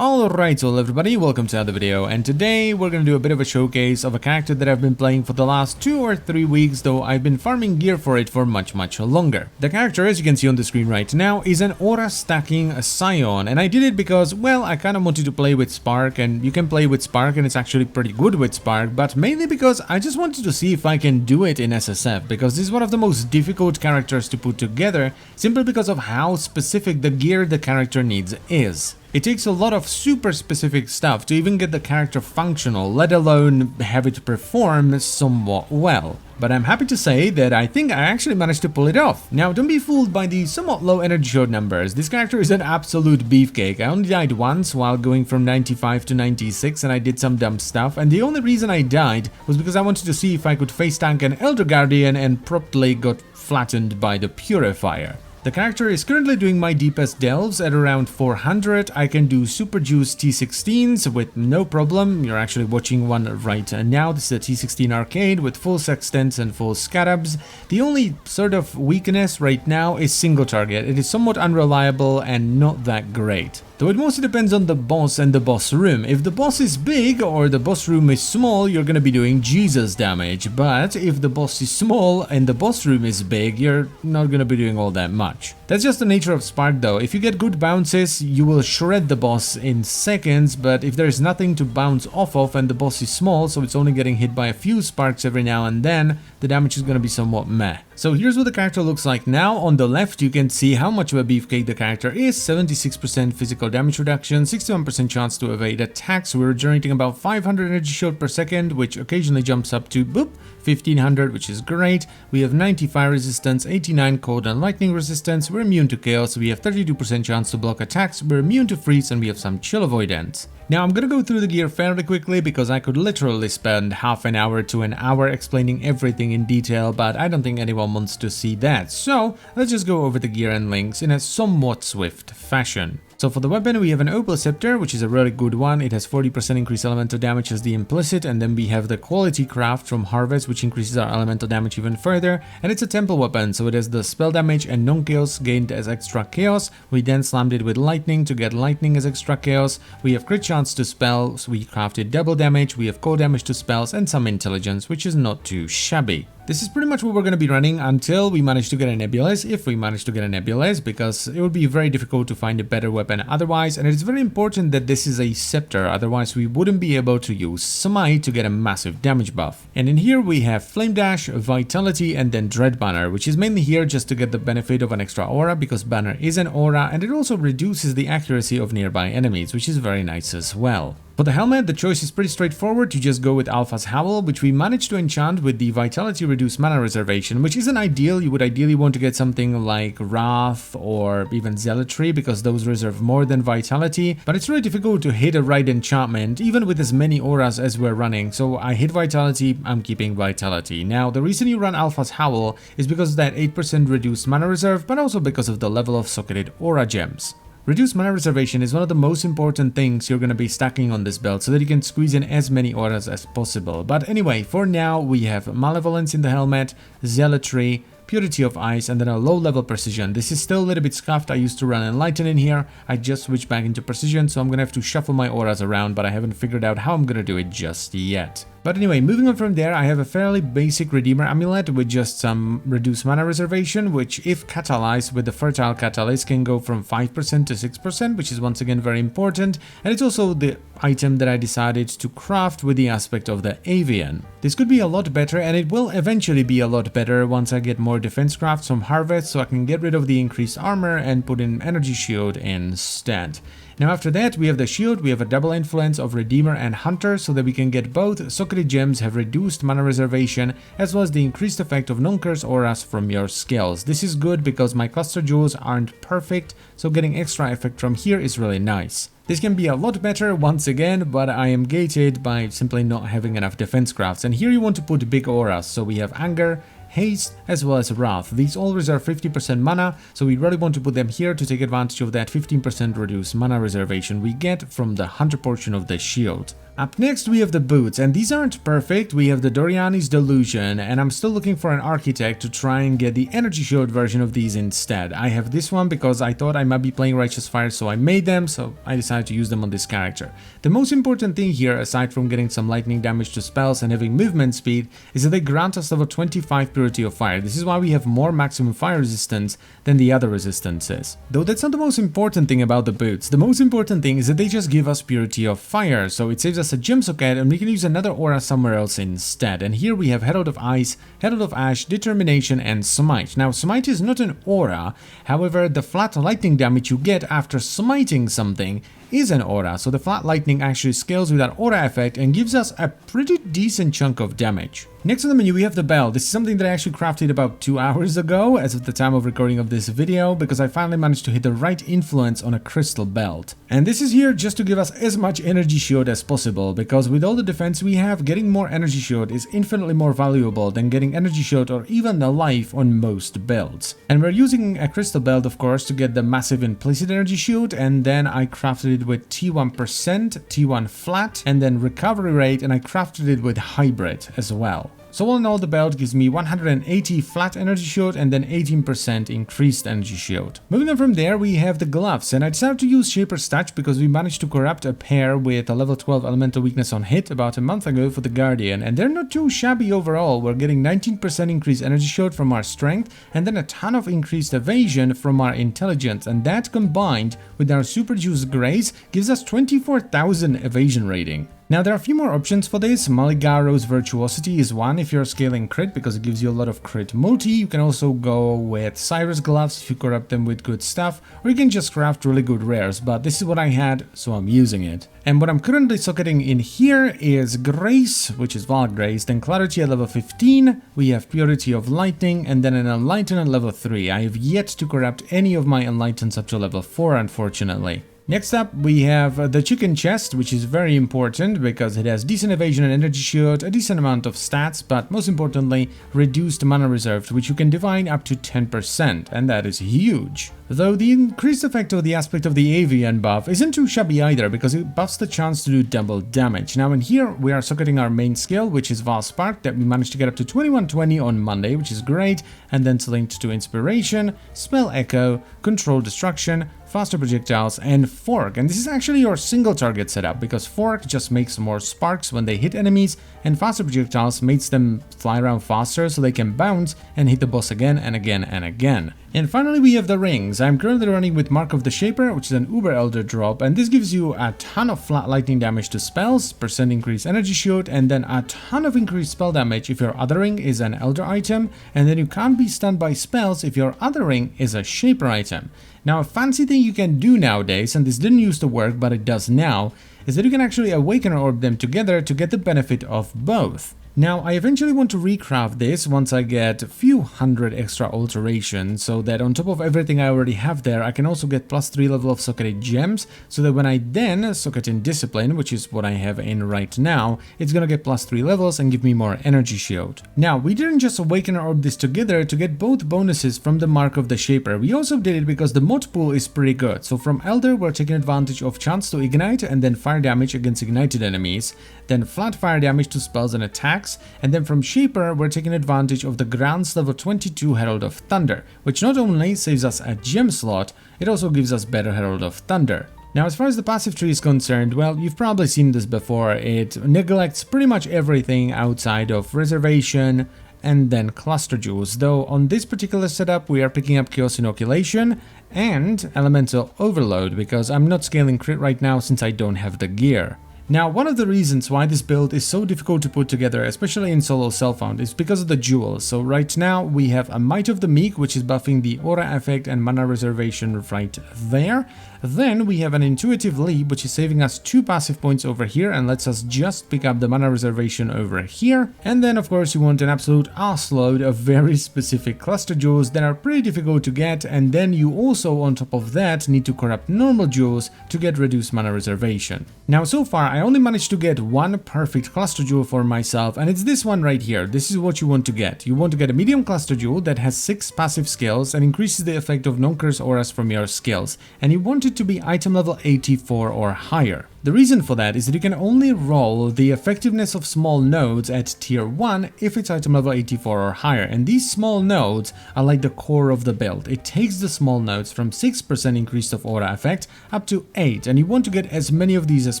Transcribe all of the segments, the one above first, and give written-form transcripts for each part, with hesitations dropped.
Alright, so everybody, welcome to another video, and today we're going to do a bit of a showcase of a character that I've been playing for the last 2 or 3 weeks, though I've been farming gear for it for much longer. The character, as you can see on the screen right now, is an aura stacking Scion, and I did it because, well, I kind of wanted to play with Spark, and you can play with Spark and it's actually pretty good with Spark, but mainly because I just wanted to see if I can do it in SSF, because this is one of the most difficult characters to put together, simply because of how specific the gear the character needs is. It takes a lot of super specific stuff to even get the character functional, let alone have it perform somewhat well. But I'm happy to say that I think I actually managed to pull it off. Now, don't be fooled by the somewhat low energy shield numbers. This character is an absolute beefcake. I only died once while going from 95 to 96, and I did some dumb stuff. And the only reason I died was because I wanted to see if I could face tank an Elder Guardian and promptly got flattened by the Purifier. The character is currently doing my deepest delves at around 400. I can do Super Juice T16s with no problem. You're actually watching one right now. This is a T16 arcade with full sextants and full scarabs. The only sort of weakness right now is single target. It is somewhat unreliable and not that great. Though it mostly depends on the boss and the boss room. If the boss is big or the boss room is small, you're gonna be doing Jesus damage. But if the boss is small and the boss room is big, you're not gonna be doing all that much. That's just the nature of Spark though. If you get good bounces, you will shred the boss in seconds, but if there's nothing to bounce off of and the boss is small, so it's only getting hit by a few sparks every now and then, the damage is gonna be somewhat meh. So here's what the character looks like now. On the left, you can see how much of a beefcake the character is. 76% physical damage reduction, 61% chance to evade attacks. We're generating about 500 energy shield per second, which occasionally jumps up to, boop, 1500, which is great. We have 90 fire resistance, 89 cold and lightning resistance. We're immune to chaos. We have 32% chance to block attacks. We're immune to freeze, and we have some chill avoidance. Now I'm gonna go through the gear fairly quickly because I could literally spend half an hour to an hour explaining everything in detail, but I don't think anyone wants to see that. So let's just go over the gear and links in a somewhat swift fashion. So for the weapon, we have an Opal Scepter, which is a really good one. It has 40% increased elemental damage as the implicit, and then we have the Quality Craft from Harvest, which increases our elemental damage even further. And it's a temple weapon, so it has the spell damage and non-chaos gained as extra chaos. We then slammed it with lightning to get lightning as extra chaos. We have crit chance to spells, we crafted double damage, we have cold damage to spells, and some intelligence, which is not too shabby. This is pretty much what we're going to be running until we manage to get a Nebulous, if we manage to get a Nebulous, because it would be very difficult to find a better weapon otherwise, and it's very important that this is a Scepter, otherwise we wouldn't be able to use Smite to get a massive damage buff. And in here we have Flame Dash, Vitality, and then Dread Banner, which is mainly here just to get the benefit of an extra aura, because Banner is an aura, and it also reduces the accuracy of nearby enemies, which is very nice as well. For the helmet, the choice is pretty straightforward. You just go with Alpha's Howl, which we managed to enchant with the Vitality Reduced Mana Reservation, which isn't ideal. You would ideally want to get something like Wrath or even Zealotry, because those reserve more than Vitality, but it's really difficult to hit a right enchantment, even with as many auras as we're running. So I hit Vitality, I'm keeping Vitality. Now, the reason you run Alpha's Howl is because of that 8% reduced mana reserve, but also because of the level of socketed aura gems. Reduced mana reservation is one of the most important things you're going to be stacking on this build so that you can squeeze in as many auras as possible. But anyway, for now we have Malevolence in the helmet, Zealotry, Purity of Ice, and then a low level Precision. This is still a little bit scuffed. I used to run Enlighten in here. I just switched back into Precision, so I'm going to have to shuffle my auras around, but I haven't figured out how I'm going to do it just yet. But anyway, moving on from there, I have a fairly basic Redeemer Amulet with just some reduced mana reservation, which if catalyzed with the Fertile Catalyst can go from 5% to 6%, which is once again very important. And it's also the item that I decided to craft with the aspect of the Avian. This could be a lot better, and it will eventually be a lot better once I get more defense crafts from Harvest, so I can get rid of the increased armor and put in Energy Shield instead. Now after that, we have the shield. We have a double influence of Redeemer and Hunter, so that we can get both socketed gems, have reduced mana reservation, as well as the increased effect of non-curse auras from your skills. This is good because my cluster jewels aren't perfect, so getting extra effect from here is really nice. This can be a lot better once again, but I am gated by simply not having enough defense crafts. And here you want to put big auras, so we have Anger, Haste, as well as Wrath. These all reserve 50% mana, so we really want to put them here to take advantage of that 15% reduced mana reservation we get from the Hunter portion of the shield. Up next we have the boots, and these aren't perfect. We have the Doriani's Delusion, and I'm still looking for an architect to try and get the energy shield version of these instead. I have this one because I thought I might be playing Righteous Fire, so I made them, so I decided to use them on this character. The most important thing here, aside from getting some lightning damage to spells and having movement speed, is that they grant us level 25 Purity of Fire. This is why we have more maximum fire resistance than the other resistances. Though that's not the most important thing about the boots. The most important thing is that they just give us Purity of Fire, so it saves us a gem socket and we can use another aura somewhere else instead. And here we have Herald of Ice, Herald of Ash, Determination, and Smite. Now, Smite is not an aura, however, the flat lightning damage you get after smiting something is an aura, so the flat lightning actually scales with that aura effect and gives us a pretty decent chunk of damage. Next on the menu we have the bell. This is something that I actually crafted about 2 hours ago as of the time of recording of this video, because I finally managed to hit the right influence on a crystal belt. And this is here just to give us as much energy shield as possible, because with all the defense we have, getting more energy shield is infinitely more valuable than getting energy shield or even a life on most builds. And we're using a crystal belt, of course, to get the massive implicit energy shield, and then I crafted it with T1%, T1 flat, and then recovery rate, and I crafted it with hybrid as well. So all in all, the belt gives me 180 flat energy shield and then 18% increased energy shield. Moving on from there, we have the gloves, and I decided to use Shaper's Touch because we managed to corrupt a pair with a level 12 elemental weakness on hit about a month ago for the Guardian, and they're not too shabby overall. We're getting 19% increased energy shield from our strength and then a ton of increased evasion from our intelligence, and that combined with our super juice grace gives us 24,000 evasion rating. Now there are a few more options for this. Maligaro's Virtuosity is one if you're scaling crit because it gives you a lot of crit multi. You can also go with Cyrus Gloves if you corrupt them with good stuff, or you can just craft really good rares, but this is what I had, so I'm using it. And what I'm currently socketing in here is Grace, which is Vaal Grace, then Clarity at level 15, we have Purity of Lightning, and then an Enlighten at level 3. I have yet to corrupt any of my Enlightens up to level 4, unfortunately. Next up, we have the Chicken Chest, which is very important because it has decent evasion and energy shield, a decent amount of stats, but most importantly, reduced mana reserved, which you can divine up to 10%, and that is huge. Though the increased effect of the aspect of the Avian buff isn't too shabby either, because it buffs the chance to do double damage. Now in here, we are socketing our main skill, which is Vaal Spark, that we managed to get up to 2120 on Monday, which is great, and then it's linked to Inspiration, Spell Echo, Control Destruction, Faster Projectiles, and Fork. And this is actually your single target setup, because Fork just makes more sparks when they hit enemies, and Faster Projectiles makes them fly around faster so they can bounce and hit the boss again and again and again. And finally we have the rings. I'm currently running with Mark of the Shaper, which is an Uber Elder drop, and this gives you a ton of flat lightning damage to spells, percent increased energy shield, and then a ton of increased spell damage if your othering is an Elder item, and then you can't be stunned by spells if your othering is a Shaper item. Now a fancy thing you can do nowadays, and this didn't used to work but it does now, is that you can actually Awakener Orb them together to get the benefit of both. Now, I eventually want to recraft this once I get a few hundred extra alterations, so that on top of everything I already have there, I can also get +3 level of socketed gems, so that when I then socket in Discipline, which is what I have in right now, it's gonna get +3 levels and give me more energy shield. Now, we didn't just Awaken Orb this together to get both bonuses from the Mark of the Shaper, we also did it because the mod pool is pretty good. So from Elder, we're taking advantage of chance to ignite and then fire damage against ignited enemies, then flat fire damage to spells and attacks, and then from Shaper we're taking advantage of the Grant's level 22 Herald of Thunder, which not only saves us a gem slot, it also gives us better Herald of Thunder. Now as far as the passive tree is concerned, well, you've probably seen this before. It neglects pretty much everything outside of Reservation and then Cluster Jewels, though on this particular setup we are picking up Chaos Inoculation and Elemental Overload, because I'm not scaling crit right now since I don't have the gear. Now, one of the reasons why this build is so difficult to put together, especially in solo self-found, is because of the jewels. So right now we have a Might of the Meek, which is buffing the aura effect and mana reservation right there. Then we have an Intuitive Leap, which is saving us 2 passive points over here and lets us just pick up the mana reservation over here. And then of course you want an absolute assload of very specific cluster jewels that are pretty difficult to get, and then you also on top of that need to corrupt normal jewels to get reduced mana reservation. Now so far I only managed to get one perfect cluster jewel for myself, and it's this one right here. This is what you want to get. You want to get a medium cluster jewel that has 6 passive skills and increases the effect of non-curse auras from your skills, and you want it to be item level 84 or higher. The reason for that is that you can only roll the effectiveness of small nodes at tier 1 if it's item level 84 or higher, and these small nodes are like the core of the build. It takes the small nodes from 6% increase of aura effect up to 8, and you want to get as many of these as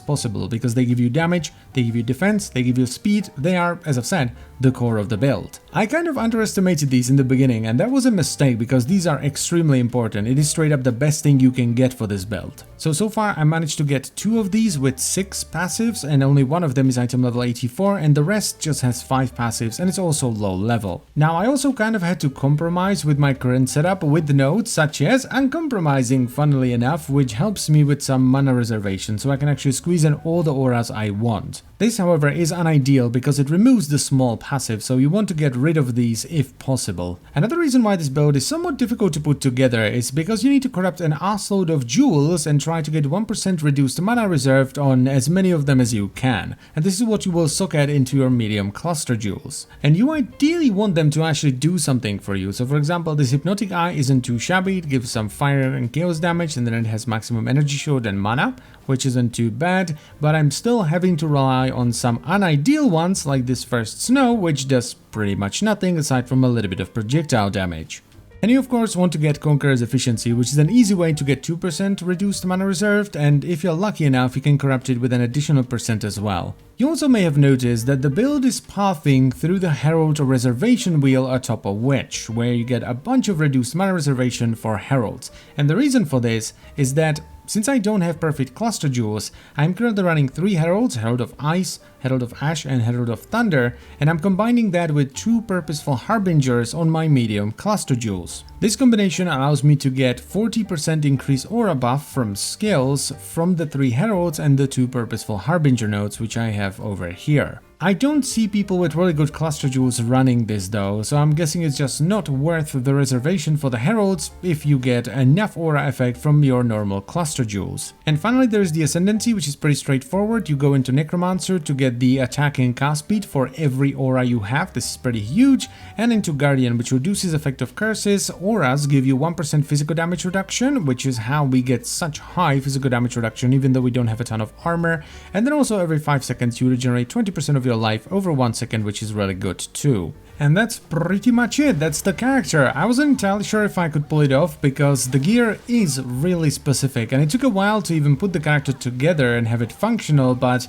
possible because they give you damage, they give you defense, they give you speed. They are, as I've said, the core of the build. I kind of underestimated these in the beginning, and that was a mistake because these are extremely important. It is straight up the best thing you can get for this build. So far I managed to get 2 of these with 6 passives, and only one of them is item level 84, and the rest just has 5 passives, and it's also low level. Now I also kind of had to compromise with my current setup with the nodes, such as uncompromising, funnily enough, which helps me with some mana reservation, so I can actually squeeze in all the auras I want. This, however, is unideal because it removes the small passive, so you want to get rid of these if possible. Another reason why this build is somewhat difficult to put together is because you need to corrupt an assload of jewels and try to get 1% reduced mana reserved on as many of them as you can. And this is what you will socket into your medium cluster jewels. And you ideally want them to actually do something for you. So for example, this hypnotic eye isn't too shabby, it gives some fire and chaos damage, and then it has maximum energy shield and mana, which isn't too bad, but I'm still having to rely on some unideal ones like this first snow, which does pretty much nothing aside from a little bit of projectile damage. And you of course want to get Conqueror's Efficiency, which is an easy way to get 2% reduced mana reserved, and if you're lucky enough you can corrupt it with an additional percent as well. You also may have noticed that the build is pathing through the Herald Reservation wheel atop a witch, where you get a bunch of reduced mana reservation for heralds. And the reason for this is that since I don't have perfect cluster jewels, I'm currently running 3 heralds, Herald of Ice, Herald of Ash and Herald of Thunder, and I'm combining that with 2 purposeful harbingers on my medium cluster jewels. This combination allows me to get 40% increase aura buff from skills from the 3 heralds and the 2 purposeful harbinger nodes, which I have over here. I don't see people with really good cluster jewels running this though, so I'm guessing it's just not worth the reservation for the heralds if you get enough aura effect from your normal cluster jewels. And finally there's the Ascendancy, which is pretty straightforward. You go into Necromancer to get the attack and cast speed for every aura you have, this is pretty huge, and into Guardian, which reduces effect of curses. Auras give you 1% physical damage reduction, which is how we get such high physical damage reduction even though we don't have a ton of armor, and then also every 5 seconds you regenerate 20% of your life over 1 second, which is really good too. And that's pretty much it, that's the character. I wasn't entirely sure if I could pull it off because the gear is really specific and it took a while to even put the character together and have it functional, but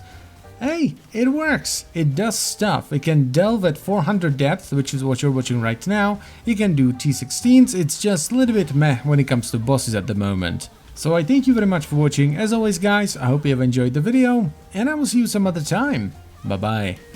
hey, it works, it does stuff. It can delve at 400 depth, which is what you're watching right now. It can do T16s, it's just a little bit meh when it comes to bosses at the moment. So I thank you very much for watching. As always guys, I hope you have enjoyed the video and I will see you some other time. Bye bye.